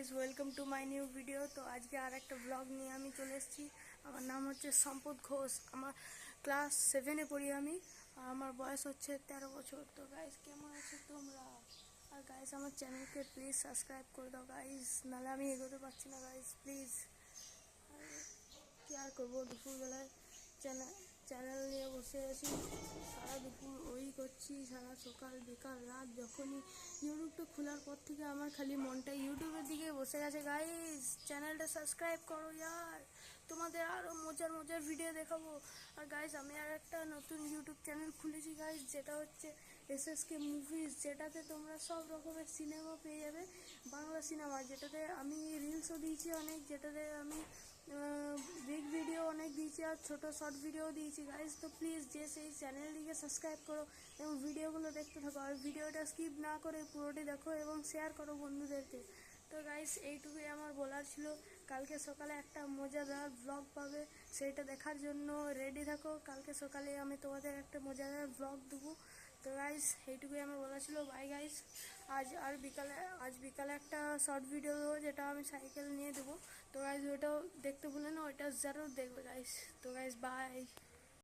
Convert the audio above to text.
Guys, welcome to my new video. তো আজকে আর একটা ব্লগ নিয়ে আমি চলে এসেছি। আমার নাম হচ্ছে সম্পদ ঘোষ। আমার ক্লাস 7-এ পড়ি আমি। আমার বয়স হচ্ছে 13 বছর। তো গাইজ, কেমন আছো তোমরা? আর গাইজ, আমার চ্যানেলকে প্লিজ সাবস্ক্রাইব করে দাও গাইজ, নাহলে আমি এগোতে পারছি না গাইজ, প্লিজ। কি আর করবো, দুপুরবেলায় চ্যানেল নিয়ে বসে আছি, সারা দুপুর ওই করছি, সারা সকাল বিকাল রাত। যখনই ইউটিউবটা খোলার পর থেকে আমার খালি মনটা ইউটিউবের দিকে বসে গেছে। গাইজ, চ্যানেলটা সাবস্ক্রাইব করো ইয়ার, তোমাদের আরও মজার মজার ভিডিও দেখাবো। আর গাইজ, আমি আর একটা নতুন ইউটিউব চ্যানেল খুলেছি গাইজ, যেটা হচ্ছে SSK মুভিজ, যেটাতে তোমরা সব রকমের সিনেমা পেয়ে যাবে, বাংলা সিনেমা, যেটাতে আমি রিলসও দিয়েছি অনেক, যেটাতে আমি বিগ ভিডিও অনেক দিয়েছি আর ছোটো শর্ট ভিডিও দিয়েছি গাইজ। তো প্লিজ যে সেই চ্যানেলটিকে সাবস্ক্রাইব করো এবং ভিডিওগুলো দেখতে থাকো, আর ভিডিওটা স্কিপ না করে পুরোটি দেখো এবং শেয়ার করো বন্ধুদেরকে। তো গাইজ, এইটুকুই আমার বলার ছিল। কালকে সকালে একটা মজাদার ব্লগ পাবে, সেইটা দেখার জন্য রেডি থাকো। কালকে সকালে আমি তোমাদের একটা মজাদার ব্লগ দেবো। তো গাইজ, এইটুকুই আমার বলা ছিল। By guys. আজ বিকালে একটা শর্ট ভিডিও দেবো, যেটা আমি সাইকেল নিয়ে দেবো। তো গাইজ, ওইটাও দেখতে ভুলে না, ওইটা জরুর দেখবে গাইজ। তো গাইজ, বাই।